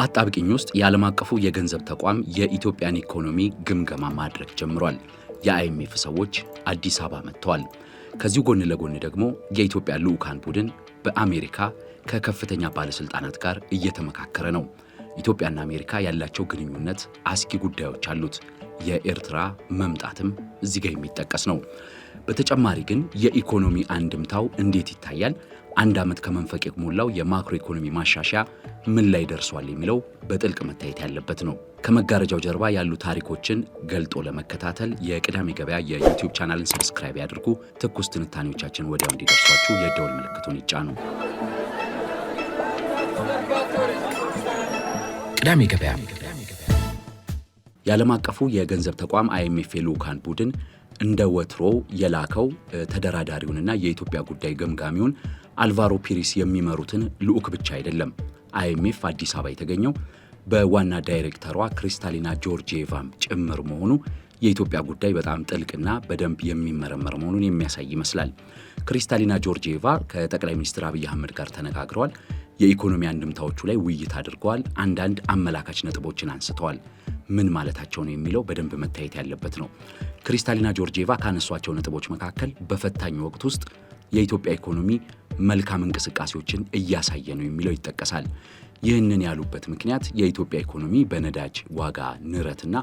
በአጣብቂኝ ውስጥ የዓለም አቀፉ የገንዘብ ተቋም የኢትዮጵያን ኢኮኖሚ ግምገማ ማድረግ ጀምሯል። የአይኤምኤፍ ሰዎች አዲስ አበባ መጥተዋል። ከዚሁ ጎን ለጎን ደግሞ የኢትዮጵያ ልዑካን ቡድን በአሜሪካ ከከፍተኛ ባለስልጣናት ጋር እየተመካከረ ነው። ኢትዮጵያና አሜሪካ ያላቸው ግንኙነት አስጊ ጉዳዮች አሉት። የኤርትራ መምጣትም እዚህ ጋር የሚጠቀስ ነው። በተጨማሪ ግን የኢኮኖሚ አንድምታው እንዴት ይታያል? አንድ ዓመት ከመንፈቅ የሞላው የማክሮ ኢኮኖሚ ማሻሻያ ምን ላይ ደርሷል የሚለው በጥልቅ መታየት ያለበት ነው። ከመጋረጃው ጀርባ ያሉ ታሪኮችን ገልጦ ለመከታተል የቅዳሜ ገበያ የዩቲዩብ ቻናልን ሰብስክራይብ ያድርጉ። ትኩስ ትንታኔዎቻችን ወዲያው እንዲደርሷችሁ የደወል ምልክቱን ይጫኑ። ቅዳሜ ገበያ። የዓለም አቀፉ የገንዘብ ተቋም አይኤምኤፍ ልዑካን ቡድን እንደ ወትሮው የላከው ተደራዳሪውንና የኢትዮጵያ ጉዳይ ገምጋሚውን አልቫሮ ፒሪስ የሚመሩትን ልዑክ ብቻ አይደለም። አይኤምኤፍ አዲስ አበባ የተገኘው በዋና ዳይሬክተሯ ክሪስታሊና ጆርጂየቫም ጭምር መሆኑ የኢትዮጵያ ጉዳይ በጣም ጥልቅና በደንብ የሚመረመር መሆኑን የሚያሳይ ይመስላል። ክሪስታሊና ጆርጂየቫ ከጠቅላይ ሚኒስትር አብይ አህመድ ጋር ተነጋግረዋል። የኢኮኖሚ አንድምታዎቹ ላይ ውይይት አድርገዋል። አንዳንድ አመላካች ነጥቦችን አንስተዋል። ምን ማለታቸው ነው የሚለው በደንብ መታየት ያለበት ነው። ክሪስታሊና ጆርጂየቫ ካነሷቸው ነጥቦች መካከል በፈታኝ ወቅት ውስጥ የኢትዮጵያ ኢኮኖሚ መልካም እንቅስቃሴዎችን እያሳየ ነው የሚለው ይጠቀሳል። ይህንን ያሉበት ምክንያት የኢትዮጵያ ኢኮኖሚ በነዳጅ ዋጋ ንረትና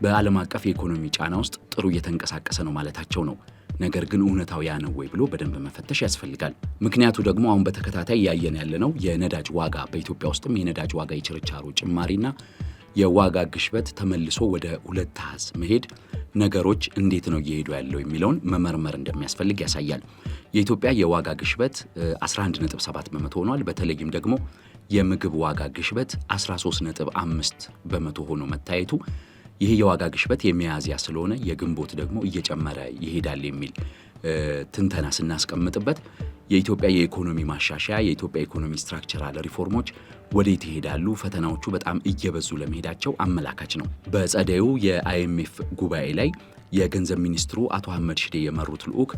በዓለም አቀፍ የኢኮኖሚ ጫና ውስጥ ጥሩ እየተንቀሳቀሰ ነው ማለታቸው ነው። ነገር ግን እውነታው ያ ነው ወይ ብሎ በደንብ መፈተሽ ያስፈልጋል። ምክንያቱ ደግሞ አሁን በተከታታይ ያየን ያለነው የነዳጅ ዋጋ በኢትዮጵያ ውስጥም የነዳጅ ዋጋ የችርቻሮ ጭማሪና የዋጋ ግሽበት ተመልሶ ወደ ሁለት አሃዝ መሄድ ነገሮች እንዴት ነው እየሄዱ ያለው የሚለውን መመርመር እንደሚያስፈልግ ያሳያል። የኢትዮጵያ የዋጋ ግሽበት 11.7 በመቶ ሆኗል። በተለይም ደግሞ የምግብ ዋጋ ግሽበት 13.5 በመቶ ሆኖ መታየቱ ይህ የዋጋ ግሽበት የሚያዝያ ስለሆነ የግንቦት ደግሞ እየጨመረ ይሄዳል የሚል ትንተና ስናስቀምጥበት የኢትዮጵያ የኢኮኖሚ ማሻሻያ የኢትዮጵያ ኢኮኖሚ ስትራክቸራል ሪፎርሞች ወዴት ይሄዳሉ፣ ፈተናዎቹ በጣም እየበዙ ለመሄዳቸው አመላካች ነው። በጸደዩ የአይኤምኤፍ ጉባኤ ላይ የገንዘብ ሚኒስትሩ አቶ አህመድ ሽዴ የመሩት ልዑክ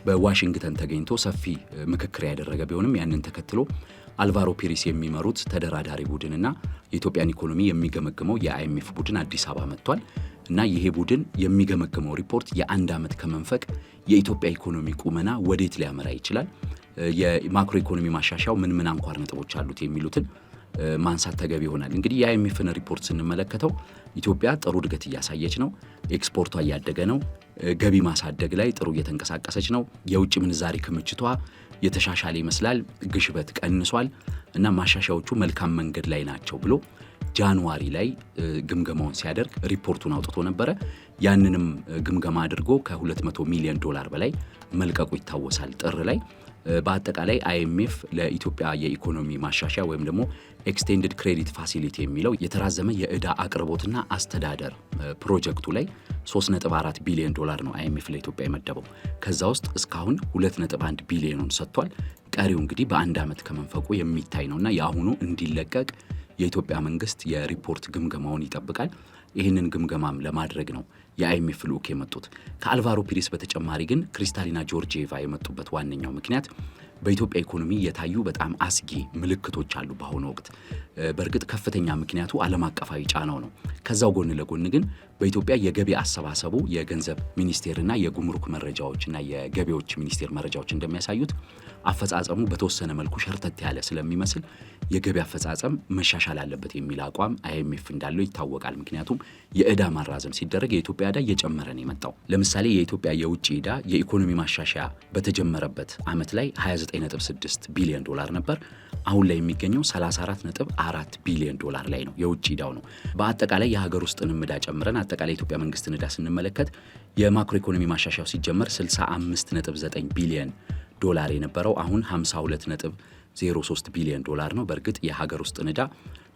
በዋሽንግተን ተገኝቶ ሰፊ ምክክር ያደረገ ቢሆንም ያንን ተከትሎ አልቫሮ ፒሪስ የሚመሩት ተደራዳሪ ቡድንና የኢትዮጵያን ኢኮኖሚ የሚገመግመው የአይኤምኤፍ ቡድን አዲስ አበባ መጥቷል እና ይሄ ቡድን የሚገመግመው ሪፖርት የአንድ ዓመት ከመንፈቅ የኢትዮጵያ ኢኮኖሚ ቁመና ወዴት ሊያመራ ይችላል፣ የማክሮ ኢኮኖሚ ማሻሻያው ምን አንኳር ነጥቦች አሉት የሚሉትን ማንሳት ተገቢ ይሆናል። እንግዲህ የአይኤምኤፍን ሪፖርት ስንመለከተው ኢትዮጵያ ጥሩ እድገት እያሳየች ነው፣ ኤክስፖርቷ እያደገ ነው፣ ገቢ ማሳደግ ላይ ጥሩ እየተንቀሳቀሰች ነው፣ የውጭ ምንዛሪ ክምችቷ የተሻሻለ ይመስላል፣ ግሽበት ቀንሷል እና ማሻሻያዎቹ መልካም መንገድ ላይ ናቸው ብሎ ጃንዋሪ ላይ ግምገማውን ሲያደርግ ሪፖርቱን አውጥቶ ነበረ። ያንንም ግምገማ አድርጎ ከ200 ሚሊዮን ዶላር በላይ መልቀቁ ይታወሳል ጥር ላይ። በአጠቃላይ አይኤምኤፍ ለኢትዮጵያ የኢኮኖሚ ማሻሻያ ወይም ደግሞ ኤክስቴንድድ ክሬዲት ፋሲሊቲ የሚለው የተራዘመ የዕዳ አቅርቦትና አስተዳደር ፕሮጀክቱ ላይ 3.4 ቢሊዮን ዶላር ነው አይኤምኤፍ ለኢትዮጵያ የመደበው። ከዛ ውስጥ እስካሁን 2.1 ቢሊዮኑን ሰጥቷል። ቀሪው እንግዲህ በአንድ ዓመት ከመንፈቁ የሚታይ ነውና የአሁኑ እንዲለቀቅ የኢትዮጵያ መንግስት የሪፖርት ግምገማውን ይጠብቃል። ይህንን ግምገማም ለማድረግ ነው የአይኤምኤፍ ልዑክ የመጡት። ከአልቫሮ ፒሪስ በተጨማሪ ግን ክሪስታሊና ጆርጂየቫ የመጡበት ዋነኛው ምክንያት በኢትዮጵያ ኢኮኖሚ የታዩ በጣም አስጊ ምልክቶች አሉ በአሁኑ ወቅት። በእርግጥ ከፍተኛ ምክንያቱ ዓለም አቀፋዊ ጫናው ነው። ከዛው ጎን ለጎን ግን በኢትዮጵያ የገቢ አሰባሰቡ የገንዘብ ሚኒስቴርና የጉምሩክ መረጃዎችና የገቢዎች ሚኒስቴር መረጃዎች እንደሚያሳዩት አፈጻጸሙ በተወሰነ መልኩ ሸርተት ያለ ስለሚመስል የገቢ አፈጻጸም መሻሻል አለበት የሚል አቋም አይኤምኤፍ እንዳለው ይታወቃል። ምክንያቱም የዕዳ ማራዘም ሲደረግ የኢትዮጵያ ዕዳ እየጨመረ ነው የመጣው። ለምሳሌ የኢትዮጵያ የውጭ ዕዳ የኢኮኖሚ ማሻሻያ በተጀመረበት ዓመት ላይ 29.6 ቢሊዮን ዶላር ነበር። አሁን ላይ የሚገኘው 34.4 ቢሊዮን ዶላር ላይ ነው። የውጭ ዕዳው ነው። በአጠቃላይ የሀገር ውስጥንም ዕዳ ጨምረን አጠቃላይ የኢትዮጵያ መንግስትን ዕዳ ስንመለከት የማክሮ ኢኮኖሚ ማሻሻያው ሲጀመር 65.9 ቢሊዮን ዶላር የነበረው አሁን 52.03 ቢሊዮን ዶላር ነው። በእርግጥ የሀገር ውስጥ ዕዳ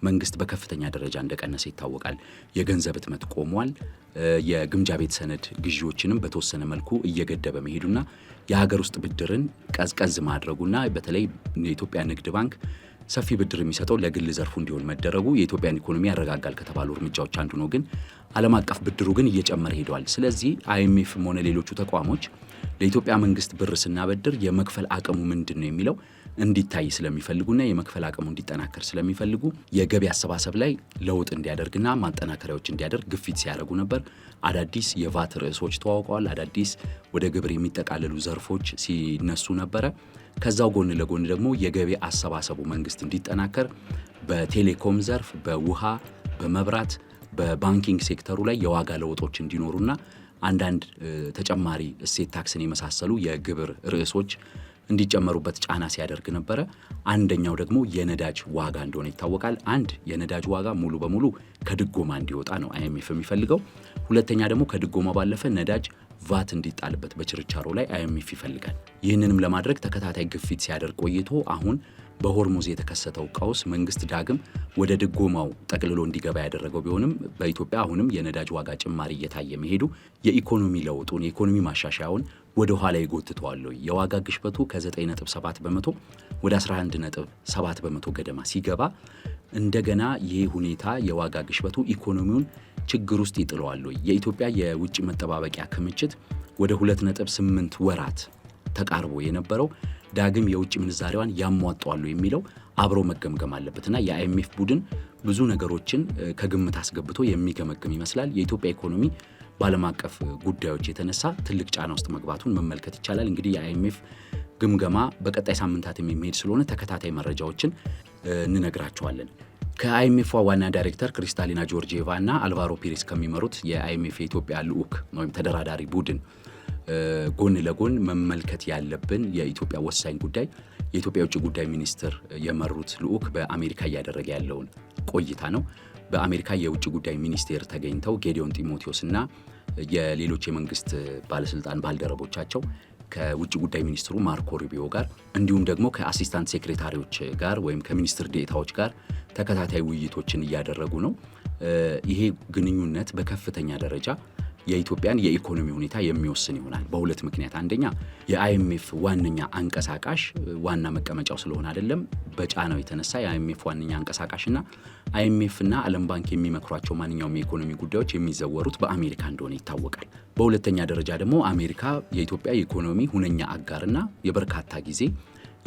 መንግስት በከፍተኛ ደረጃ እንደቀነሰ ይታወቃል። የገንዘብ እጥረት ቆሟል። የግምጃ ቤት ሰነድ ግዢዎችንም በተወሰነ መልኩ እየገደበ መሄዱና የሀገር ውስጥ ብድርን ቀዝቀዝ ማድረጉና በተለይ የኢትዮጵያ ንግድ ባንክ ሰፊ ብድር የሚሰጠው ለግል ዘርፉ እንዲሆን መደረጉ የኢትዮጵያን ኢኮኖሚ ያረጋጋል ከተባሉ እርምጃዎች አንዱ ነው። ግን ዓለም አቀፍ ብድሩ ግን እየጨመረ ሄዷል። ስለዚህ አይኤምኤፍም ሆነ ሌሎቹ ተቋሞች ለኢትዮጵያ መንግስት ብር ስናበድር የመክፈል አቅሙ ምንድን ነው የሚለው እንዲታይ ስለሚፈልጉና የመክፈል አቅሙ እንዲጠናከር ስለሚፈልጉ የገቢ አሰባሰብ ላይ ለውጥ እንዲያደርግና ማጠናከሪያዎች እንዲያደርግ ግፊት ሲያደርጉ ነበር። አዳዲስ የቫት ርዕሶች ተዋውቀዋል። አዳዲስ ወደ ግብር የሚጠቃለሉ ዘርፎች ሲነሱ ነበረ። ከዛው ጎን ለጎን ደግሞ የገቢ አሰባሰቡ መንግስት እንዲጠናከር በቴሌኮም ዘርፍ፣ በውሃ፣ በመብራት፣ በባንኪንግ ሴክተሩ ላይ የዋጋ ለውጦች እንዲኖሩና አንዳንድ ተጨማሪ እሴት ታክስን የመሳሰሉ የግብር ርዕሶች እንዲጨመሩበት ጫና ሲያደርግ ነበረ። አንደኛው ደግሞ የነዳጅ ዋጋ እንደሆነ ይታወቃል። አንድ የነዳጅ ዋጋ ሙሉ በሙሉ ከድጎማ እንዲወጣ ነው አይኤምኤፍ የሚፈልገው። ሁለተኛ ደግሞ ከድጎማ ባለፈ ነዳጅ ቫት እንዲጣልበት በችርቻሮ ላይ አይኤምኤፍ ይፈልጋል። ይህንንም ለማድረግ ተከታታይ ግፊት ሲያደርግ ቆይቶ አሁን በሆርሙዝ የተከሰተው ቀውስ መንግስት ዳግም ወደ ድጎማው ጠቅልሎ እንዲገባ ያደረገው ቢሆንም በኢትዮጵያ አሁንም የነዳጅ ዋጋ ጭማሪ እየታየ መሄዱ የኢኮኖሚ ለውጡን የኢኮኖሚ ማሻሻያውን ወደ ኋላ ይጎትተዋል። የዋጋ ግሽበቱ ከ9.7 በመቶ ወደ 11.7 በመቶ ገደማ ሲገባ እንደገና ይህ ሁኔታ የዋጋ ግሽበቱ ኢኮኖሚውን ችግር ውስጥ ይጥለዋል። የኢትዮጵያ የውጭ መጠባበቂያ ክምችት ወደ 2.8 ወራት ተቃርቦ የነበረው ዳግም የውጭ ምንዛሪዋን ያሟጧሉ የሚለው አብሮ መገምገም አለበትና የአይኤምኤፍ ቡድን ብዙ ነገሮችን ከግምት አስገብቶ የሚገመግም ይመስላል። የኢትዮጵያ ኢኮኖሚ በዓለም አቀፍ ጉዳዮች የተነሳ ትልቅ ጫና ውስጥ መግባቱን መመልከት ይቻላል። እንግዲህ የአይኤምኤፍ ግምገማ በቀጣይ ሳምንታት የሚሄድ ስለሆነ ተከታታይ መረጃዎችን እንነግራቸዋለን። ከአይኤምኤፍ ዋና ዳይሬክተር ክሪስታሊና ጆርጂየቫ እና አልቫሮ ፒሬስ ከሚመሩት የአይኤምኤፍ የኢትዮጵያ ልዑክ ወይም ተደራዳሪ ቡድን ጎን ለጎን መመልከት ያለብን የኢትዮጵያ ወሳኝ ጉዳይ የኢትዮጵያ የውጭ ጉዳይ ሚኒስትር የመሩት ልዑክ በአሜሪካ እያደረገ ያለውን ቆይታ ነው። በአሜሪካ የውጭ ጉዳይ ሚኒስቴር ተገኝተው ጌዲዮን ጢሞቴዎስ እና የሌሎች የመንግስት ባለስልጣን ባልደረቦቻቸው ከውጭ ጉዳይ ሚኒስትሩ ማርኮ ሩቢዮ ጋር እንዲሁም ደግሞ ከአሲስታንት ሴክሬታሪዎች ጋር ወይም ከሚኒስትር ዴኤታዎች ጋር ተከታታይ ውይይቶችን እያደረጉ ነው። ይሄ ግንኙነት በከፍተኛ ደረጃ የኢትዮጵያን የኢኮኖሚ ሁኔታ የሚወስን ይሆናል በሁለት ምክንያት። አንደኛ የአይኤምኤፍ ዋነኛ አንቀሳቃሽ ዋና መቀመጫው ስለሆነ አይደለም። በጫናው የተነሳ የአይኤምኤፍ ዋነኛ አንቀሳቃሽና አይኤምኤፍና ዓለም ባንክ የሚመክሯቸው ማንኛውም የኢኮኖሚ ጉዳዮች የሚዘወሩት በአሜሪካ እንደሆነ ይታወቃል። በሁለተኛ ደረጃ ደግሞ አሜሪካ የኢትዮጵያ የኢኮኖሚ ሁነኛ አጋርና የበርካታ ጊዜ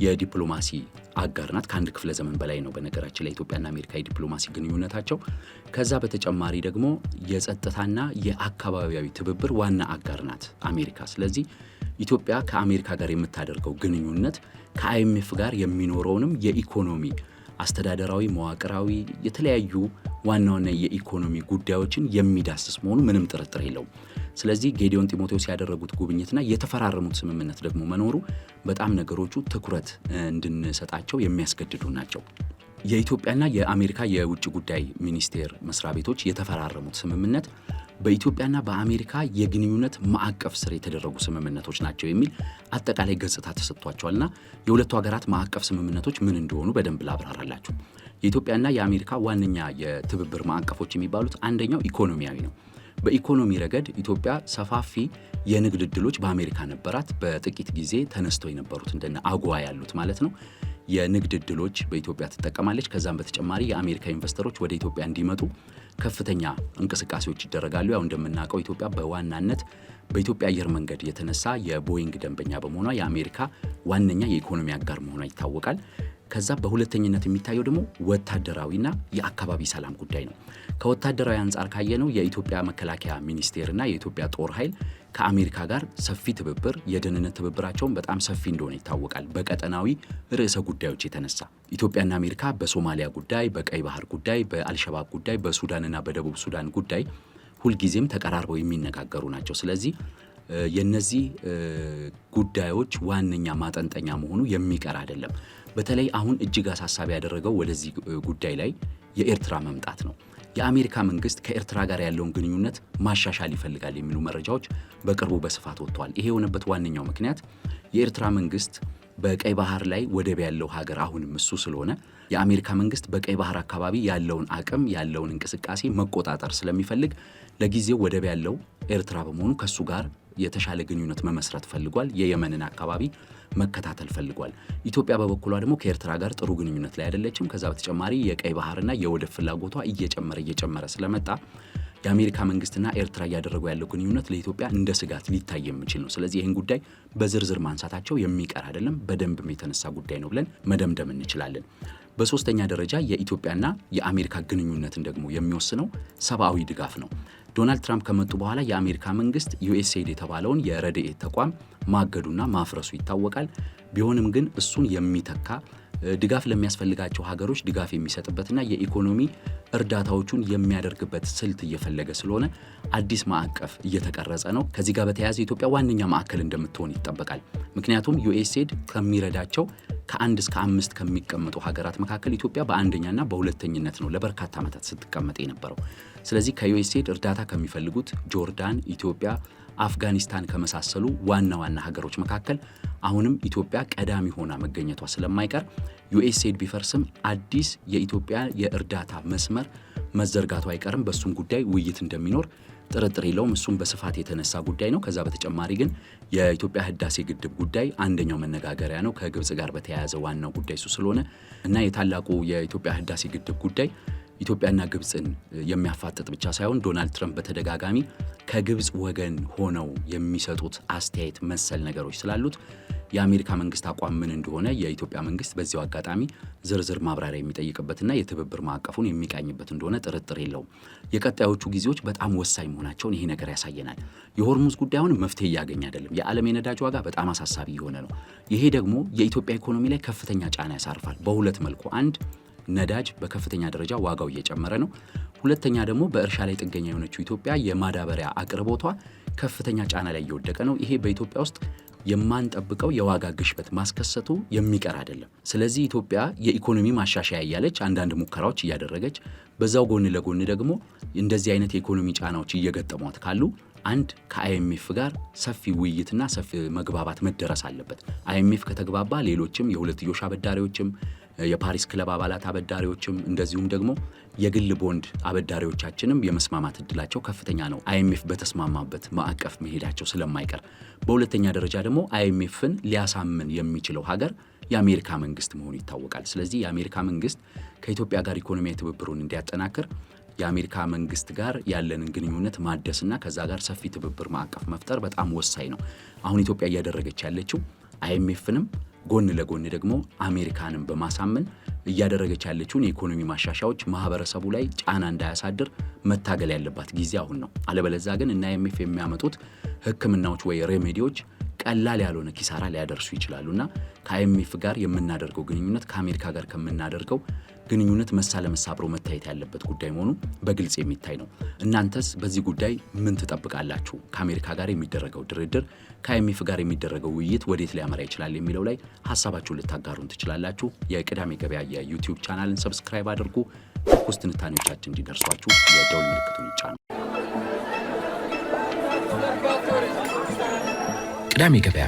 የዲፕሎማሲ አጋር ናት። ከአንድ ክፍለ ዘመን በላይ ነው በነገራችን ላይ ኢትዮጵያና አሜሪካ የዲፕሎማሲ ግንኙነታቸው። ከዛ በተጨማሪ ደግሞ የጸጥታና የአካባቢያዊ ትብብር ዋና አጋር ናት አሜሪካ። ስለዚህ ኢትዮጵያ ከአሜሪካ ጋር የምታደርገው ግንኙነት ከአይኤምኤፍ ጋር የሚኖረውንም የኢኮኖሚ አስተዳደራዊ፣ መዋቅራዊ የተለያዩ ዋና ዋና የኢኮኖሚ ጉዳዮችን የሚዳስስ መሆኑ ምንም ጥርጥር የለውም። ስለዚህ ጌዲዮን ጢሞቴዎስ ያደረጉት ጉብኝትና የተፈራረሙት ስምምነት ደግሞ መኖሩ በጣም ነገሮቹ ትኩረት እንድንሰጣቸው የሚያስገድዱ ናቸው። የኢትዮጵያና የአሜሪካ የውጭ ጉዳይ ሚኒስቴር መስሪያ ቤቶች የተፈራረሙት ስምምነት በኢትዮጵያና በአሜሪካ የግንኙነት ማዕቀፍ ስር የተደረጉ ስምምነቶች ናቸው የሚል አጠቃላይ ገጽታ ተሰጥቷቸዋልና የሁለቱ ሀገራት ማዕቀፍ ስምምነቶች ምን እንደሆኑ በደንብ ላብራራላችሁ። የኢትዮጵያና የአሜሪካ ዋነኛ የትብብር ማዕቀፎች የሚባሉት አንደኛው ኢኮኖሚያዊ ነው። በኢኮኖሚ ረገድ ኢትዮጵያ ሰፋፊ የንግድ ዕድሎች በአሜሪካ ነበራት። በጥቂት ጊዜ ተነስተው የነበሩት እንደነ አጎዋ ያሉት ማለት ነው የንግድ ዕድሎች በኢትዮጵያ ትጠቀማለች። ከዛም በተጨማሪ የአሜሪካ ኢንቨስተሮች ወደ ኢትዮጵያ እንዲመጡ ከፍተኛ እንቅስቃሴዎች ይደረጋሉ። ያው እንደምናውቀው ኢትዮጵያ በዋናነት በኢትዮጵያ አየር መንገድ የተነሳ የቦይንግ ደንበኛ በመሆኗ የአሜሪካ ዋነኛ የኢኮኖሚ አጋር መሆኗ ይታወቃል። ከዛ በሁለተኝነት የሚታየው ደግሞ ወታደራዊና የአካባቢ ሰላም ጉዳይ ነው። ከወታደራዊ አንጻር ካየነው የኢትዮጵያ መከላከያ ሚኒስቴርና የኢትዮጵያ ጦር ኃይል ከአሜሪካ ጋር ሰፊ ትብብር፣ የደህንነት ትብብራቸውን በጣም ሰፊ እንደሆነ ይታወቃል። በቀጠናዊ ርዕሰ ጉዳዮች የተነሳ ኢትዮጵያና አሜሪካ በሶማሊያ ጉዳይ፣ በቀይ ባህር ጉዳይ፣ በአልሸባብ ጉዳይ፣ በሱዳንና በደቡብ ሱዳን ጉዳይ ሁልጊዜም ተቀራርበው የሚነጋገሩ ናቸው። ስለዚህ የነዚህ ጉዳዮች ዋነኛ ማጠንጠኛ መሆኑ የሚቀር አይደለም። በተለይ አሁን እጅግ አሳሳቢ ያደረገው ወደዚህ ጉዳይ ላይ የኤርትራ መምጣት ነው። የአሜሪካ መንግስት ከኤርትራ ጋር ያለውን ግንኙነት ማሻሻል ይፈልጋል የሚሉ መረጃዎች በቅርቡ በስፋት ወጥተዋል። ይሄ የሆነበት ዋነኛው ምክንያት የኤርትራ መንግስት በቀይ ባህር ላይ ወደብ ያለው ሀገር አሁንም እሱ ስለሆነ የአሜሪካ መንግስት በቀይ ባህር አካባቢ ያለውን አቅም ያለውን እንቅስቃሴ መቆጣጠር ስለሚፈልግ ለጊዜው ወደብ ያለው ኤርትራ በመሆኑ ከሱ ጋር የተሻለ ግንኙነት መመስረት ፈልጓል። የየመንን አካባቢ መከታተል ፈልጓል። ኢትዮጵያ በበኩሏ ደግሞ ከኤርትራ ጋር ጥሩ ግንኙነት ላይ አይደለችም። ከዛ በተጨማሪ የቀይ ባህርና የወደብ ፍላጎቷ እየጨመረ ስለመጣ የአሜሪካ መንግስትና ኤርትራ እያደረጉ ያለው ግንኙነት ለኢትዮጵያ እንደ ስጋት ሊታይ የሚችል ነው። ስለዚህ ይህን ጉዳይ በዝርዝር ማንሳታቸው የሚቀር አይደለም፣ በደንብም የተነሳ ጉዳይ ነው ብለን መደምደም እንችላለን። በሶስተኛ ደረጃ የኢትዮጵያና የአሜሪካ ግንኙነትን ደግሞ የሚወስነው ሰብአዊ ድጋፍ ነው። ዶናልድ ትራምፕ ከመጡ በኋላ የአሜሪካ መንግስት ዩኤስኤድ የተባለውን የረድኤት ተቋም ማገዱና ማፍረሱ ይታወቃል። ቢሆንም ግን እሱን የሚተካ ድጋፍ ለሚያስፈልጋቸው ሀገሮች ድጋፍ የሚሰጥበትና የኢኮኖሚ እርዳታዎቹን የሚያደርግበት ስልት እየፈለገ ስለሆነ አዲስ ማዕቀፍ እየተቀረጸ ነው። ከዚህ ጋር በተያያዘ ኢትዮጵያ ዋነኛ ማዕከል እንደምትሆን ይጠበቃል። ምክንያቱም ዩኤስኤድ ከሚረዳቸው ከ1 እስከ 5 ከሚቀመጡ ሀገራት መካከል ኢትዮጵያ በአንደኛና በሁለተኝነት ነው ለበርካታ ዓመታት ስትቀመጥ የነበረው። ስለዚህ ከዩኤስኤድ እርዳታ ከሚፈልጉት ጆርዳን፣ ኢትዮጵያ፣ አፍጋኒስታን ከመሳሰሉ ዋና ዋና ሀገሮች መካከል አሁንም ኢትዮጵያ ቀዳሚ ሆና መገኘቷ ስለማይቀር ዩኤስኤድ ቢፈርስም አዲስ የኢትዮጵያ የእርዳታ መስመር መዘርጋቱ አይቀርም። በሱም ጉዳይ ውይይት እንደሚኖር ጥርጥር የለውም። እሱም በስፋት የተነሳ ጉዳይ ነው። ከዛ በተጨማሪ ግን የኢትዮጵያ ህዳሴ ግድብ ጉዳይ አንደኛው መነጋገሪያ ነው። ከግብጽ ጋር በተያያዘ ዋናው ጉዳይ እሱ ስለሆነ እና የታላቁ የኢትዮጵያ ህዳሴ ግድብ ጉዳይ ኢትዮጵያና ግብጽን የሚያፋጥጥ ብቻ ሳይሆን ዶናልድ ትራምፕ በተደጋጋሚ ከግብጽ ወገን ሆነው የሚሰጡት አስተያየት መሰል ነገሮች ስላሉት የአሜሪካ መንግስት አቋም ምን እንደሆነ የኢትዮጵያ መንግስት በዚያው አጋጣሚ ዝርዝር ማብራሪያ የሚጠይቅበትና የትብብር ማዕቀፉን የሚቃኝበት እንደሆነ ጥርጥር የለውም። የቀጣዮቹ ጊዜዎች በጣም ወሳኝ መሆናቸውን ይሄ ነገር ያሳየናል። የሆርሙዝ ጉዳዩን መፍትሄ እያገኘ አይደለም። የዓለም የነዳጅ ዋጋ በጣም አሳሳቢ የሆነ ነው። ይሄ ደግሞ የኢትዮጵያ ኢኮኖሚ ላይ ከፍተኛ ጫና ያሳርፋል በሁለት መልኩ። አንድ ነዳጅ በከፍተኛ ደረጃ ዋጋው እየጨመረ ነው። ሁለተኛ ደግሞ በእርሻ ላይ ጥገኛ የሆነችው ኢትዮጵያ የማዳበሪያ አቅርቦቷ ከፍተኛ ጫና ላይ እየወደቀ ነው። ይሄ በኢትዮጵያ ውስጥ የማንጠብቀው የዋጋ ግሽበት ማስከሰቱ የሚቀር አይደለም። ስለዚህ ኢትዮጵያ የኢኮኖሚ ማሻሻያ እያለች አንዳንድ ሙከራዎች እያደረገች በዛው ጎን ለጎን ደግሞ እንደዚህ አይነት የኢኮኖሚ ጫናዎች እየገጠሟት ካሉ አንድ ከአይኤምኤፍ ጋር ሰፊ ውይይትና ሰፊ መግባባት መደረስ አለበት። አይኤምኤፍ ከተግባባ ሌሎችም የሁለትዮሽ አበዳሪዎችም የፓሪስ ክለብ አባላት አበዳሪዎችም እንደዚሁም ደግሞ የግል ቦንድ አበዳሪዎቻችንም የመስማማት እድላቸው ከፍተኛ ነው፣ አይኤምኤፍ በተስማማበት ማዕቀፍ መሄዳቸው ስለማይቀር። በሁለተኛ ደረጃ ደግሞ አይኤምኤፍን ሊያሳምን የሚችለው ሀገር የአሜሪካ መንግስት መሆኑ ይታወቃል። ስለዚህ የአሜሪካ መንግስት ከኢትዮጵያ ጋር ኢኮኖሚያዊ ትብብሩን እንዲያጠናክር የአሜሪካ መንግስት ጋር ያለንን ግንኙነት ማደስና ከዛ ጋር ሰፊ ትብብር ማዕቀፍ መፍጠር በጣም ወሳኝ ነው። አሁን ኢትዮጵያ እያደረገች ያለችው አይኤምኤፍንም ጎን ለጎን ደግሞ አሜሪካንን በማሳመን እያደረገች ያለችውን የኢኮኖሚ ማሻሻያዎች ማህበረሰቡ ላይ ጫና እንዳያሳድር መታገል ያለባት ጊዜ አሁን ነው። አለበለዚያ ግን እና አይኤምኤፍ የሚያመጡት ሕክምናዎች ወይ ሬሜዲዎች ቀላል ያልሆነ ኪሳራ ሊያደርሱ ይችላሉና ከአይኤምኤፍ ጋር የምናደርገው ግንኙነት ከአሜሪካ ጋር ከምናደርገው ግንኙነት መሳ ለመሳ አብሮ መታየት ያለበት ጉዳይ መሆኑ በግልጽ የሚታይ ነው። እናንተስ በዚህ ጉዳይ ምን ትጠብቃላችሁ? ከአሜሪካ ጋር የሚደረገው ድርድር፣ ከአይኤምኤፍ ጋር የሚደረገው ውይይት ወዴት ሊያመራ ይችላል የሚለው ላይ ሀሳባችሁን ልታጋሩን ትችላላችሁ። የቅዳሜ ገበያ የዩቲዩብ ቻናልን ሰብስክራይብ አድርጉ። ትኩስ ትንታኔዎቻችን እንዲደርሷችሁ የደውል ምልክቱን ይጫኑ። ቅዳሜ ገበያ